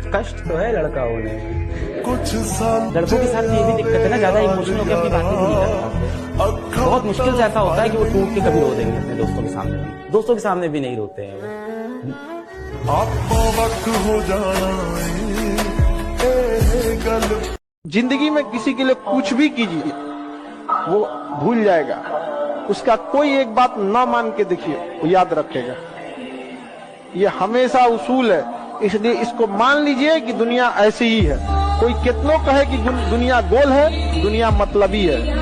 कष्ट तो है लड़का होने में। लड़कों के साथ ये भी दिक्कत है ना, ज्यादा इमोशनल होकर अपनी बातें भी नहीं करता। बहुत मुश्किल से ऐसा होता है कि वो टूट के कभी रो देंगे अपने दोस्तों के सामने भी। दोस्तों के सामने भी नहीं रोते हैं वो। जिंदगी में किसी के लिए कुछ भी कीजिए वो भूल जाएगा, उसका कोई एक बात ना मान के देखिए वो याद रखेगा। ये हमेशा उसूल है, इसलिए इसको मान लीजिए कि दुनिया ऐसी ही है। कोई कितनों कहे कि दुनिया गोल है, दुनिया मतलबी है।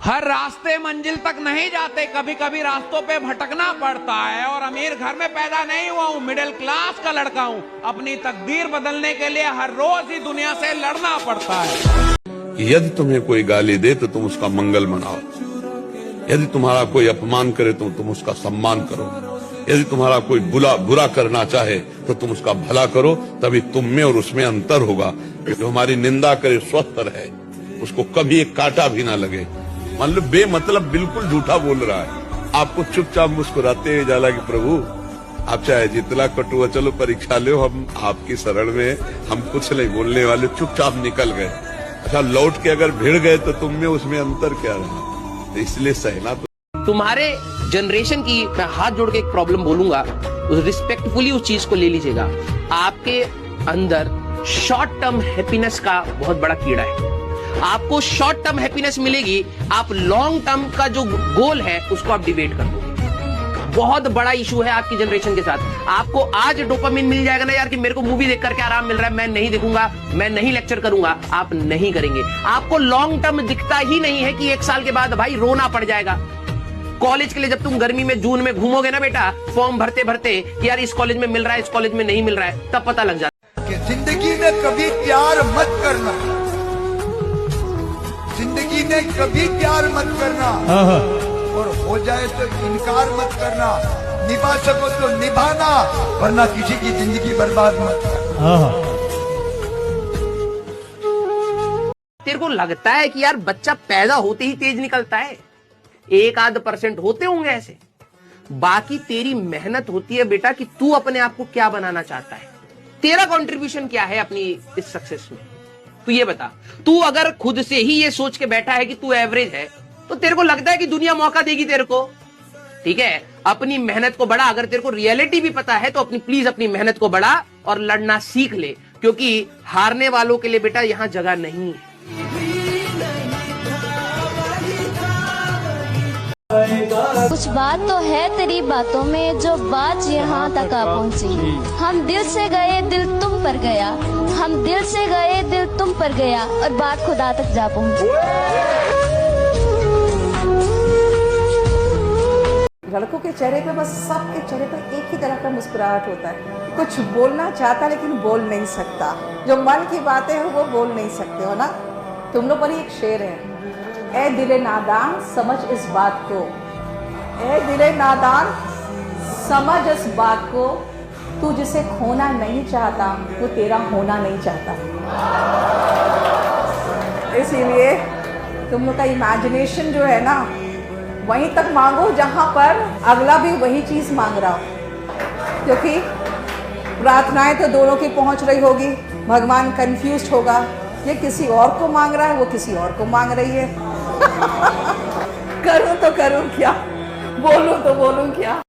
हर रास्ते मंजिल तक नहीं जाते, कभी कभी रास्तों पे भटकना पड़ता है। और अमीर घर में पैदा नहीं हुआ हूँ, मिडिल क्लास का लड़का हूँ। अपनी तकदीर बदलने के लिए हर रोज ही दुनिया से लड़ना पड़ता है। यदि तुम्हें कोई गाली दे तो तुम उसका मंगल मनाओ, यदि तुम्हारा कोई अपमान करे तो तुम उसका सम्मान करो, यदि तुम्हारा कोई बुरा करना चाहे तो तुम उसका भला करो। तभी तुम में और उसमें अंतर होगा। जो हमारी निंदा करे स्वस्थ रहे, उसको कभी एक कांटा भी ना लगे। मान लो बेमतलब बिल्कुल झूठा बोल रहा है, आपको चुपचाप मुस्कुराते हुए जाला कि प्रभु आप चाहे जितना कटुआ चलो परीक्षा लो, हम आपकी शरण में, हम कुछ नहीं बोलने वाले, चुपचाप निकल गए। अच्छा लौट के अगर भिड़ गए तो तुम में उसमें अंतर क्या रहा? तो इसलिए सहना तो तुम्हारे जनरेशन की मैं हाथ जोड़ के एक प्रॉब्लम बोलूंगा, रिस्पेक्टफुली उस चीज को ले लीजिएगा। आपके अंदर शॉर्ट टर्म हैप्पीनेस का बहुत बड़ा कीड़ा है। आपको शॉर्ट टर्म हैप्पीनेस मिलेगी, आप लॉन्ग टर्म का जो गोल है उसको आप डिबेट कर दोगे। बहुत बड़ा इशू है आपकी जनरेशन के साथ। आपको आज डोपामिन मिल जाएगा ना यार कि मेरे को मूवी देख करके आराम मिल रहा है, मैं नहीं देखूंगा, मैं नहीं लेक्चर करूंगा, आप नहीं करेंगे। आपको लॉन्ग टर्म दिखता ही नहीं है कि 1 साल के बाद भाई रोना पड़ जाएगा। कॉलेज के लिए जब तुम गर्मी में जून में घूमोगे ना बेटा, फॉर्म भरते भरते कि यार इस कॉलेज में मिल रहा है, इस कॉलेज में नहीं मिल रहा है, तब पता लग जाता है। जिंदगी में कभी प्यार मत करना, जिंदगी में कभी प्यार मत करना, और हो जाए तो इनकार मत करना। निभा सको तो निभाना, वरना किसी की जिंदगी बर्बाद मत करना। तेरे को लगता है कि यार बच्चा पैदा होते ही तेज निकलता है? 1-8% होते होंगे ऐसे, बाकी तेरी मेहनत होती है बेटा कि तू अपने आप को क्या बनाना चाहता है। तेरा कंट्रीब्यूशन क्या है अपनी इस सक्सेस में, तू ये बता। तू अगर खुद से ही ये सोच के बैठा है कि तू एवरेज है, तो तेरे को लगता है कि दुनिया मौका देगी तेरे को? ठीक है, अपनी मेहनत को बढ़ा। अगर तेरे को रियलिटी भी पता है तो प्लीज अपनी मेहनत को बढ़ा और लड़ना सीख ले, क्योंकि हारने वालों के लिए बेटा यहां जगह नहीं है। कुछ बात तो है तेरी बातों में जो बात यहाँ तक आ पहुँची। हम दिल से गए दिल तुम पर गया, हम दिल से गए दिल तुम पर गया, और बात खुदा तक जा पहुँची। लड़कों के चेहरे पे, बस सबके चेहरे पे एक ही तरह का मुस्कुराहट होता है। कुछ बोलना चाहता लेकिन बोल नहीं सकता, जो मन की बातें हैं वो बोल नहीं सकते हो ना। तुम लोग पर ही एक शेर है, ए दिले नादान समझ इस बात को, ए दिले नादान समझ इस बात को, तू जिसे खोना नहीं चाहता वो तेरा होना नहीं चाहता। इसीलिए तुम लोग का इमेजिनेशन जो है ना, वहीं तक मांगो जहां पर अगला भी वही चीज मांग रहा हो, क्योंकि प्रार्थनाएं तो दोनों की पहुंच रही होगी। भगवान कंफ्यूज्ड होगा, ये किसी और को मांग रहा है, वो किसी और को मांग रही है। करूं तो करूं क्या, बोलूं तो बोलूं क्या।